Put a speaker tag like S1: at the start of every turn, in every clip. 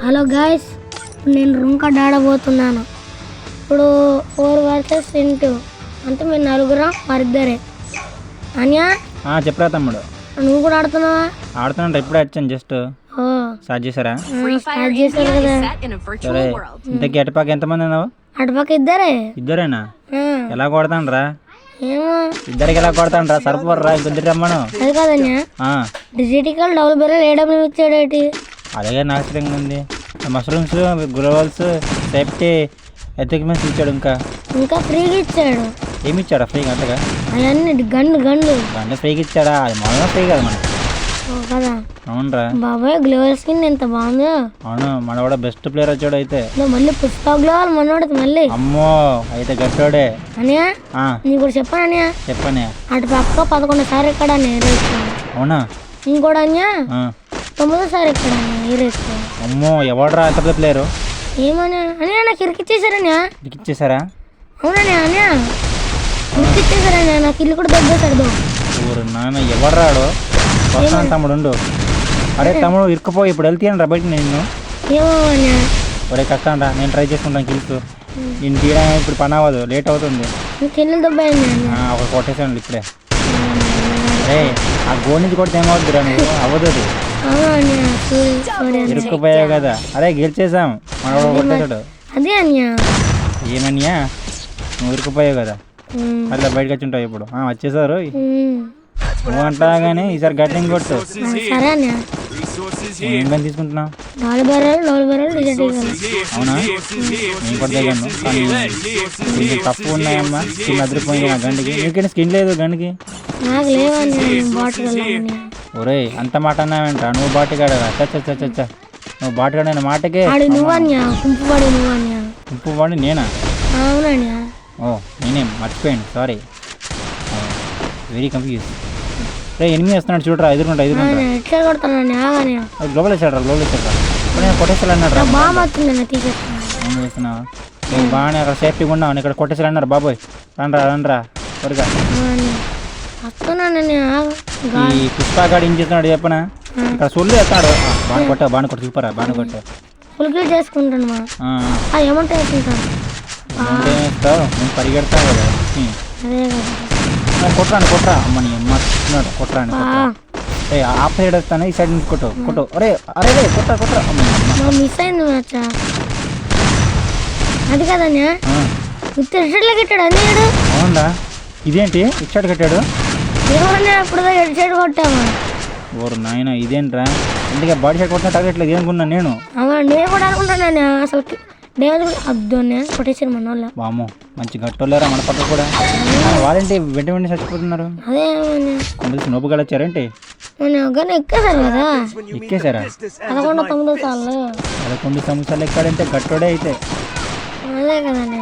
S1: Hello guys, నేను room card ఆడబోతున్నాను. ఇప్పుడు 4 versus 2 అంటే మీరు నలుగురా వారిద్దరే. అన్యా
S2: చెప్పరా తమ్ముడు,
S1: నువ్వు కూడా ఆడుతున్నావా?
S2: ఆడుతున్నా ఇప్పుడే వచ్చాను. జస్ట్ స్టార్ట్ చేశారా?
S1: స్టార్ట్ చేశారు కదా.
S2: సరే, ఇంతకీ అటుపాక ఎంతమంది ఉన్నావు?
S1: అటుపక్క
S2: ఇద్దరేనా? ఎలా కొడతాను రా?
S1: ఏమో
S2: ఇద్దరికి ఎలా కొడతాను రా? సరిపోర్రా, ఇంకొద్దు రమ్మను.
S1: అది కాదన్యా, డిజిటికల్ డబుల్ బెర్రెల్ ఏడబ్ల్యూ ఇచ్చాడేటి?
S2: అదే నాశనంగా ఉంది. మష్రూమ్స్, గ్లోవల్స్, సేఫ్టీ ఎథిక్మెంట్స్ ఇచ్చాడు. ఇంకా
S1: ఫ్రీగా ఇచ్చాడు.
S2: ఏమి ఇచ్చాడా ఫ్రీగా? అంతగా
S1: అవన్నీ గండు
S2: ఫ్రీగా ఇచ్చాడా? అది మొదలు ఫ్రీ కదా మనకి.
S1: కదా.
S2: అవునరా
S1: బాబాయ్, గ్లోవల్ స్కిన్ ఎంత బాగుందో.
S2: అవును, మన కూడా బెస్ట్ ప్లేయర్ వచ్చాడు. అయితే
S1: మళ్ళీ పుష్ప గ్లోవల్ మనోడికి మళ్ళీ.
S2: అమ్మో, అయితే గట్టాడే.
S1: అనియా నీకు కూడా చెప్పాను అనియా.
S2: చెప్పనే
S1: అటు పక్క 11 సార్లు ఎక్కడ
S2: అవునా?
S1: ఇంకోటి అన్యా 9 సార్లు ఎక్కడ
S2: అమ్మో, ఎవడరా ఎంత పెద్ద ప్లేయరు?
S1: ఏమన్నా అనియా, నాకు ఇరికిచ్చేసారన్యా.
S2: ఇరికిచ్చేసారా?
S1: అవునన్యా, అన్యా ఇరికిచ్చేసారన్యా, నాకు ఇల్లు కూడా దెబ్బేశాడు.
S2: ఊరు నాన్న, ఎవడరాడు? వస్తాను తమ్ముడు. అరే తమ్ముడు, ఇరుక్కుపోయి ఇప్పుడు వెళ్తాను రా బయట. నేను
S1: ఏమో అన్యా,
S2: ఒరే కష్టం రా, నేను ట్రై చేసుకుంటాను. కిల్స్ నేను తీయడానికి ఇప్పుడు పని అవ్వదు, లేట్ అవుతుంది.
S1: కిల్లు దెబ్బైంది.
S2: ఒకటి కొట్టేసాను ఇప్పుడే. అరే ఆ గోల్ నుంచి కొడితే ఏమవుద్దిరా? నువ్వు అవ్వదు, అది ఇరుక్కుపోయావు కదా. అరే గెలిచేసాం, మనవాడు కొట్టేశాడు.
S1: అదే అన్యా.
S2: ఏమన్యా, నువ్వు ఇరుక్కుపోయావు కదా, అట్లా బయటకు వచ్చి ఉంటావు. ఇప్పుడు వచ్చేసారు. నువ్వు అంటా కానీ ఈసారి గట్టింగ్ కొట్టు.
S1: సరే అన్యా.
S2: ఏం పని తీసుకుంటున్నావు? అవునా? నేను కూడా దిగాను, కానీ కొంచెం తప్పు ఉన్నాయమ్మా. స్కిన్ అదిరిపోయింది నా గండికి. నీకైనా స్కిన్ లేదు గండికి. ఒరే అంత మాట అన్నావేంట? నువ్వు బాటిగాడరా? చచ్చ నువ్వు బాటిగాడైన మాటకే కుంపువాడి నేనా? ఓ నేనేం మర్చిపోయాను, సారీ, వెరీ కన్ఫ్యూజ్. రే ఎనిమిది వస్తున్నాడు చూడరా, ఎదురుకుంటా గ్లోబల్ వేసాడు. నేను కొట్టేసాడు అన్నాడు రా. ఏం చేస్తున్నావు? నేను బాగానే అక్కడ సేఫ్టీగా ఉన్నావు, ఇక్కడ కొట్టేసాడు అన్నారు. బాబోయ్ రండ్రా త్వరగా. ఈ పుష్పగాడు ఏం చేస్తున్నాడు చెప్పనా? ఇక్కడ సొల్లు వేస్తాడు. బాగా కొట్టు చూపరా, బాగా కొట్టు. నేను పరిగెడతాను కదా. కొట్టరా అమ్మని అమ్మ కొట్టరాని. ఆ సైడ్ వస్తాను, ఈ సైడ్ నుంచి కొట్టు. అరే కొట్టరా
S1: మిస్ అయింది. అది కదన్యా,
S2: అవునా? ఇదేంటి ఇచ్చాడు కట్టాడు? ఓరు నాయన, ఇదేంట్రా? ఎందుకే బాడీ షాట్ కొట్టినా తగ్గట్లేదు ఏమనుకున్నా నేను.
S1: నేను కూడా అనుకుంటాను అసలు కొట్టేసారు మన వాళ్ళ.
S2: వామ్మో, మంచి గట్టోళ్ళారా మన పక్క కూడా. వాళ్ళేంటి వెంట చచ్చిపోతున్నారు?
S1: అదే
S2: నొప్పు గలచ్చారేంటి?
S1: ఎక్కేసారు కదా.
S2: ఎక్కేసారా?
S1: 11 సార్లు.
S2: 11 సంవత్సరాలు ఎక్కాడంటే గట్టోడే అయితే.
S1: అదే కదండి.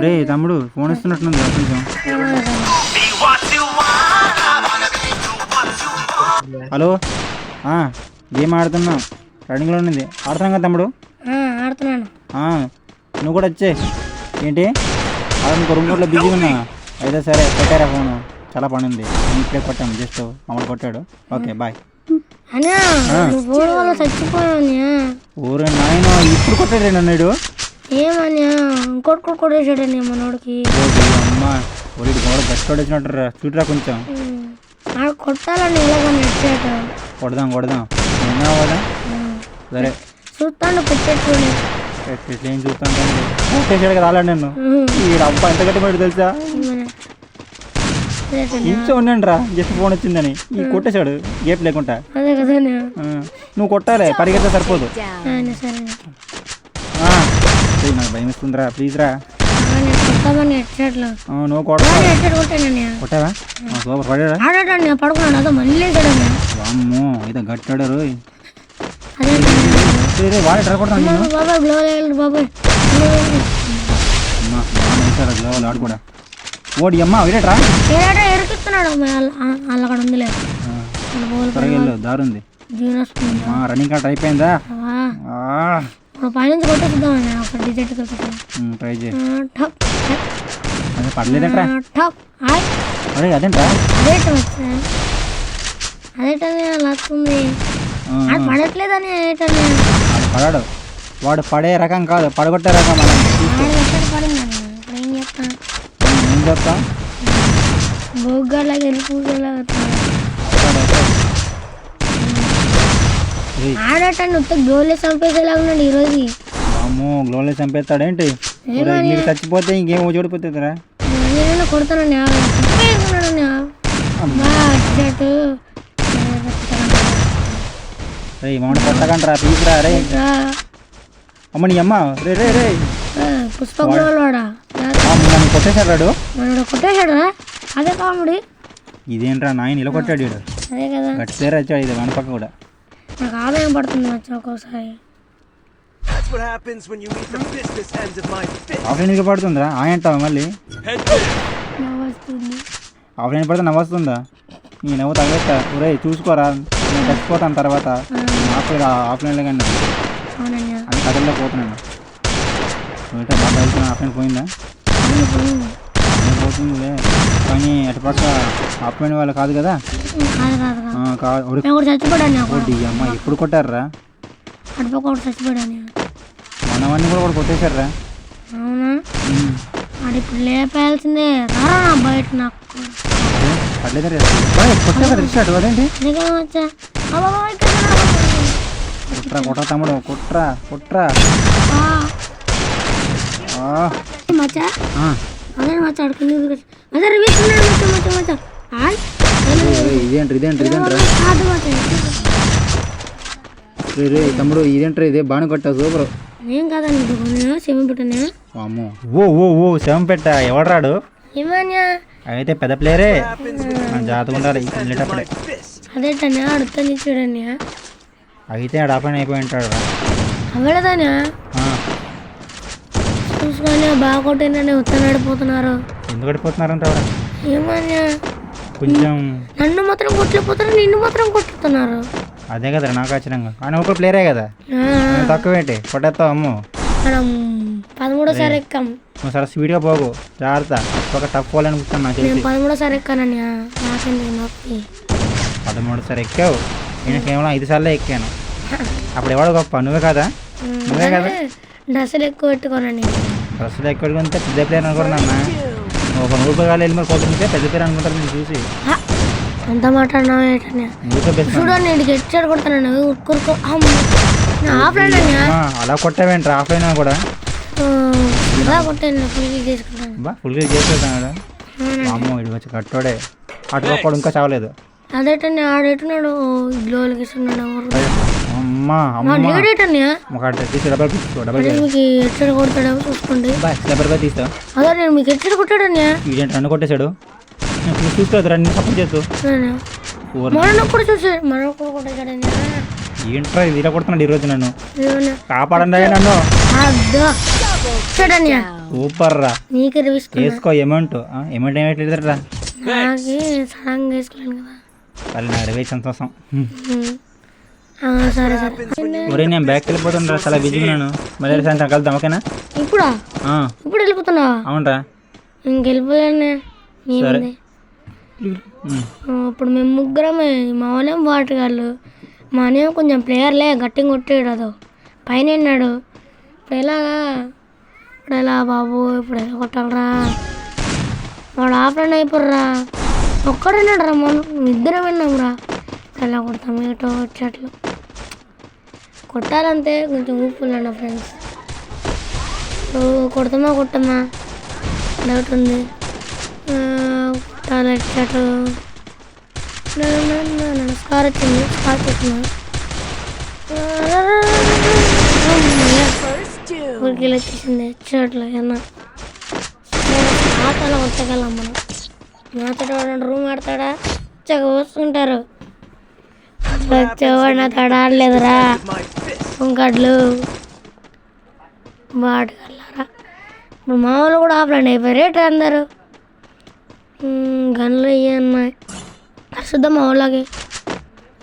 S2: రే తమ్ముడు, ఫోన్ ఇస్తున్నట్టుంది కొంచెం. హలో, గేమ్ ఆడుతున్నాం, రన్నింగ్లో ఉన్నది. ఆడుతున్నాం కదా తమ్ముడు?
S1: ఆడుతున్నాను.
S2: నువ్వు కూడా వచ్చే. ఏంటి ఇంకో రూమ్ లో బిజీగా ఉన్నా? అయితే సరే, పెట్టారా ఫోను? చాలా పని ఉంది, ఇప్పుడే కొట్టాము. జస్ట్ మమ్మల్ని కొట్టాడు. Okay boy. ఊరే నాయన, ఇప్పుడు కొట్టాడు అన్నాడు.
S1: ఏమన్నా ఇంకోటి కొట్టేసాడని మనోడికి.
S2: అమ్మా, ఒడి గోడ గట్టి వచ్చినట్టు చూడరా కొంచెం.
S1: కొట్టాలని ఎలాగని
S2: కొడదాం ఉన్నావు కదా. సరే
S1: చూస్తాను, పెట్టేట్టుని
S2: ఏం చూస్తాను. కొట్టేసాడు కదా అలా. నేను ఈ అబ్బా ఎంత గట్టి పడి తెలుసా? ఇంచో ఉండండి రా, జస్ట్ ఫోన్ వచ్చిందని ఈ కొట్టేశాడు గేప్ లేకుండా.
S1: అదే కదా,
S2: నువ్వు కొట్టాలి, పరిగెత్తే సరిపోదు. నాకు భయం ఇస్తుందిరా, ప్లీజ్ రా. నువ్వు కొట్టావా? సూపర్ పడాడా?
S1: పడుకున్నాడు. అదో మళ్ళీ
S2: అమ్మో, ఇదో గట్టాడు. వాడే ట్రై కొడతాను. గ్లోవల్ ఆడు కూడా. ఓడి అమ్మ వీడేట్రా
S1: ఎరుకిస్తున్నాడు. అక్కడ ఉందిలే,
S2: దారుంది. రన్నింగ్ కార్డ్ అయిపోయిందా?
S1: పైనుంచి కొట్టేద్దామని ఒక డిజైట్
S2: ట్రై చేయి. పడలేదంట్రా? అదేంట్రా?
S1: అదేటనే అలా వస్తుంది. పడట్లేదని
S2: పడాడు. వాడు పడే రకం కాదు, పడగొట్టే రకం. మనం
S1: ఆడ ఎక్కడ పడిందన్న ఇప్పుడు ఏం చెప్తా
S2: ఏం చెప్తాం?
S1: బొగ్గలాగా పూజలాగా ఆడటాన్ని ఉత్త గోలే చంపేసేలాగా ఉన్నాడు ఈరోజు.
S2: అమ్మో గ్లోలో చంపేస్తాడేంటి? మీరు చచ్చిపోతే ఇంకేమో చూడిపోతుందిరా.
S1: నేనైనా కొడతానని అర్జెంట్
S2: రే మామిడి కొట్టకంటారా తీసురా. రే అమ్మ నీ అమ్మ. రే రే రే
S1: పుష్పగ్రవాడా
S2: నన్ను కొట్టేశాడు రాడు.
S1: మనోడు కొట్టేశాడు. అదే కామెడీ.
S2: ఇదేంట్రా నాయన ఇలా కొట్టాడు వీడు.
S1: అదే కదా
S2: గట్టి పేరు వచ్చాడు. ఇది మన పక్క కూడా
S1: నాకు ఆదాయం పడుతుంది వచ్చి ఒక్కోసారి.
S2: ఆఫ్లైన్ ఇంకా పడుతుందిరా అంటావా మళ్ళీ?
S1: వస్తుంది
S2: ఆఫ్లైన్ పడితే నవ్వుస్తుందా? నీ నవ్వు తగ్గేస్తా. ఒరే చూసుకోరా, నేను చచ్చిపోతాను తర్వాత. నాకు ఆఫ్లైన్లో కానీ
S1: అవునన్నా
S2: అది కథల్లో పోతున్నాను. నువ్వుంటే బాగా వెళ్తున్నా. ఆఫ్లైన్ పోయిందా? పోతుందిలే కానీ అటుపక్క ఆఫ్లైన్ వాళ్ళు కాదు కదా.
S1: చచ్చిపోయాను
S2: అమ్మ ఎప్పుడు కొట్టారా?
S1: అటుపక్క ఒకటి చచ్చిపోయాను.
S2: మనవన్నీ కూడా కొట్టేశారా?
S1: అవునా? అది ఇప్పుడు లేపాల్సిందే. రారా బయట నాకు
S2: కొట్టా తెలిసాడు అదేంటి?
S1: వచ్చా
S2: కుట్రా కుట్రా తమ్ముడు కుట్రా కుట్రా.
S1: మచ్చా అదే మచ్చా అడుకుని అదే రివేస్తున్నాడు. మచ్చా మచ్చా మచ్చా
S2: ఇదేంటి ఇదేంటి ఇదేంట్రా? రే తమ్ముడు ఇదేంట్రా? ఇదే బాగా కొట్టావు సూపర్.
S1: ఏం కాదండి శవం పెట్టాను.
S2: అమ్మో ఓ ఓ ఓ శవం పెట్టా. ఎవడరాడు?
S1: ఏమన్నా
S2: అయితే పెద్ద ప్లేయరే. జాగ్రత్తగా ఉండాలి వెళ్ళేటప్పుడే.
S1: అదేటన్నా అడుగుతాను చూడన్నా.
S2: అయితే ఆడ ఆఫ్లైన్ అయిపోయి ఉంటాడు.
S1: అవడదానా చూసుకొని బాగా కొట్టిందని ఉత్తరం ఆడిపోతున్నారు.
S2: ఎందుకు ఆడిపోతున్నారంటే
S1: ఏమన్నా
S2: కొంచెం
S1: నన్ను మాత్రం కొట్టలేకపోతారు, నిన్ను మాత్రం కొట్టుతున్నారు.
S2: అదే కదా నాకు ఆశ్చర్యంగా. కానీ ఒక ప్లేయరే కదా, తక్కువేంటి కొట్టేస్తావు. అమ్మో
S1: మనం 13సారి ఎక్కాం.
S2: నువ్వు సరే స్పీడ్గా పోగు, జాగ్రత్త. ఒక టఫ్ పోలని కూర్చొని నాకు
S1: నేను 13సారి ఎక్కానన్నా. నాకేంటి నొప్పి.
S2: 13సారి ఎక్కావు. నేను కేవలం 5 సార్లే ఎక్కాను. అప్పుడు ఎవడు గొప్ప? నువ్వే కదా, నువ్వే కదా.
S1: డ్రెస్సులు ఎక్కువ పెట్టుకోనండి.
S2: డ్రెస్సులు ఎక్కువ పెట్టుకుంటే పెద్ద ప్లేయర్ అనుకున్నా. ఒక 100 రూపాయలు వెళ్ళి మరి కొట్టుకుంటే పెద్ద ప్లేయర్ అనుకుంటారు నేను చూసి.
S1: అంత మాట్లాడినావు ఏంటన్నా? చూడండి నేను గెచ్చాడు కొడతాను. ఉక్కురుకో ఆఫ్లైన్ అన్నా.
S2: అలా కొట్టావేంట్రా? ఆఫ్లైన్ కూడా
S1: అలా కొట్టాను. ఫుల్ చేసుకుంటాను.
S2: ఫుల్ చేసుకుంటాడు. అమ్మో ఇటు వచ్చి కట్టోడే. అటు ఒక్కడు ఇంకా చావలేదు.
S1: అదేటన్నా ఆడేటున్నాడు. గ్లోలకి ఇస్తున్నాడు.
S2: అమ్మా
S1: అమ్మా
S2: డబల్
S1: ఎచ్చడు కొడతాడు చూసుకోండి.
S2: తీస్తావు.
S1: అదే నేను మీకు ఎచ్చడు కొట్టాడన్నా.
S2: ఇదేంటి నన్ను కొట్టేశాడు? చూసుకోవద్దు రండి సపోర్ట్ చేస్తూ.
S1: మనం కూడా చూసాడు. మనం కూడా కొట్టాడన్నా.
S2: ఏంట్రా ఇది ఇలా కొడుతున్నాడు ఈరోజు నన్ను. కాపాడండి నన్ను. సూపర్ రా.
S1: నీకు
S2: వేసుకో అమౌంట్. అమౌంట్ ఏమైనా
S1: నాకే సడన్ గా వేసుకోలేను కదా.
S2: సరే నా 20 సంతోషం.
S1: సరే సరే.
S2: ఒరే నేను బ్యాక్ వెళ్ళిపోతుండ్రా, చాలా బిజీగా ఉన్నాను. మళ్ళీ సాయంత్రం కలుద్దాం ఓకేనా?
S1: ఇప్పుడా? ఇప్పుడు వెళ్ళిపోతున్నావా?
S2: అవునరా.
S1: ఇంకెళ్ళిపోయాను. ఇప్పుడు మేము ముగ్గురమే. మా వాళ్ళేం వాటగాళ్ళు. మా అనే కొంచెం ప్లేయర్లే గట్టిగా కొట్టాడు. అదో పైన ఉన్నాడు. ఇప్పుడు ఎలాగా? ఇప్పుడు ఎలా బాబు? ఇప్పుడు ఎలా కొట్టాలరా? వాడు ఆఫ్లైన్ అయిపోర్రా. ఒక్కడన్నాడు రా. మనం ఇద్దరం విన్నాం రా. ఎలా కొడతాం ఏటో వచ్చేట్లు కొట్టాలంటే కొంచెం ఊపుకున్నాను ఫ్రెండ్స్. కొడతామా కొట్టమా డౌట్ ఉంది. కొట్టాలి ఎట్టు స్కార్ వచ్చింది. స్కార్ వచ్చింది. ఊరికి వచ్చేసింది చోట్ల ఏమన్నా ఆటలో కొట్టగలం మనం. నాతో రూమ్ ఆడతాడా చక్కగా వస్తుంటారు. వచ్చేవాడు నాతో ఆడలేదురా. ఇంకట్లు బాటగలరా. ఇప్పుడు మా వాళ్ళు కూడా ఆఫ్లైన్ అయిపోయారు. రేట్ అందరు గన్లు అయ్యాయి చూద్దాం మా వాళ్ళకి.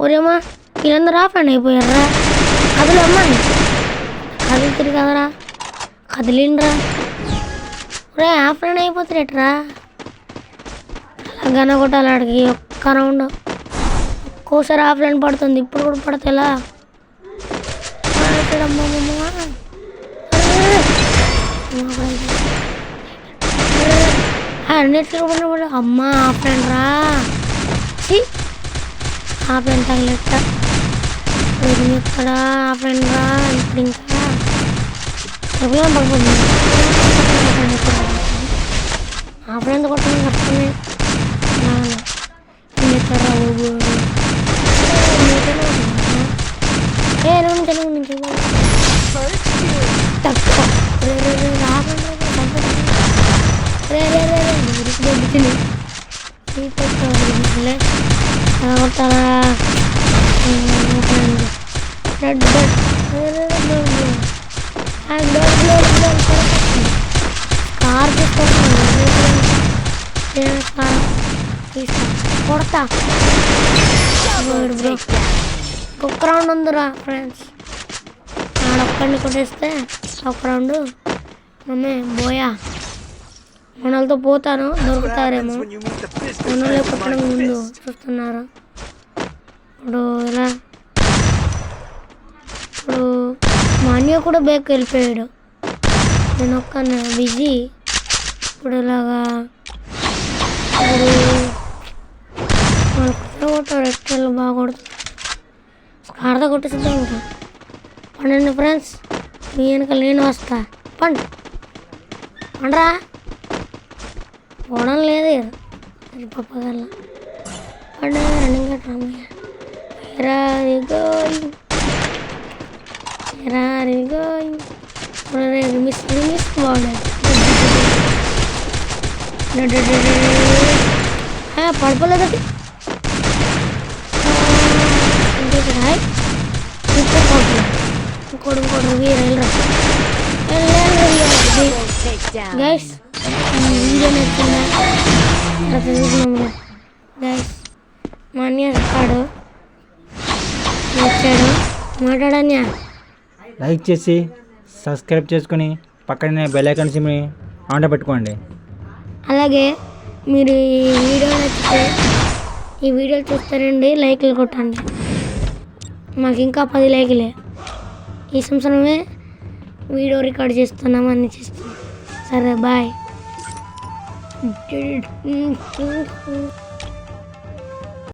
S1: ఊరేమా వీళ్ళందరూ ఆఫ్లైన్ అయిపోయారా. కథలు అమ్మాయి కదులుతుంది కదరా. కదిలిండ్రా. రే ఆఫ్లైన్ అయిపోతారేట్రా. అలా గన కొట్టాలి ఆడికి. ఒక్క రౌండ్ ఒక్కోసారి ఆఫ్లైన్ పడుతుంది. ఇప్పుడు కూడా పడతాయిలా. అన్నిట్లో అమ్మ ఆ ఫ్రెండ్ రా ఆ ఫ్రెండ్ తగలెట్ట ఇక్కడ ఆ ఫ్రెండ్ రా ఇప్పుడు ఇంకా పడిపోతుంది ఆ ఫ్రెండ్ కొట్టడం కష్టమే ఎక్కడ కొడతా ఒక్క రౌండ్ ఉందిరా ఫ్రెండ్స్ ఆడొక్కడిని కొట్టేస్తే ఒక రౌండ్ మమ్మీ బోయా మనలతో పోతాను దొరుకుతారేమో మనలే కొట్టడం ముందు చూస్తున్నారు ఇప్పుడు ఇలా ఇప్పుడు మా అన్నయ్య కూడా బేక్ వెళ్ళిపోయాడు నేను ఒక్క బిజీ ఇప్పుడు ఇలాగా ఇప్పుడు వాళ్ళు కొట్టారు ఎట్టలు బాగా కొడుతుంది స్కార్తో కొట్టేసిద్దాం ఇంకా పండండి ఫ్రెండ్స్ మీ వెనకాల నేను వస్తా పండరా పోవడం లేదు పప్పగల పండుగ రన్నింగ్ గోయింగ్ మిస్ బాగుండేది పడిపోలేదు అది ఇంకోటి గైస్ వీడియో నచ్చిందా గైస్ మా అన్నయ్య చెప్పాడు వచ్చాడు మాట్లాడన్యా
S2: లైక్ చేసి సబ్స్క్రైబ్ చేసుకుని పక్కనే బెల్ ఐకాన్ సిమ్ని ఆన్లో పెట్టుకోండి.
S1: అలాగే మీరు ఈ వీడియో నచ్చితే ఈ వీడియో చూస్తారండి లైక్లు కొట్టండి మాకు ఇంకా 10 లైకులే ఈ సంవత్సరమే వీడియో రికార్డ్ చేస్తున్నాం అన్నీ చేస్తున్నాం సరే బాయ్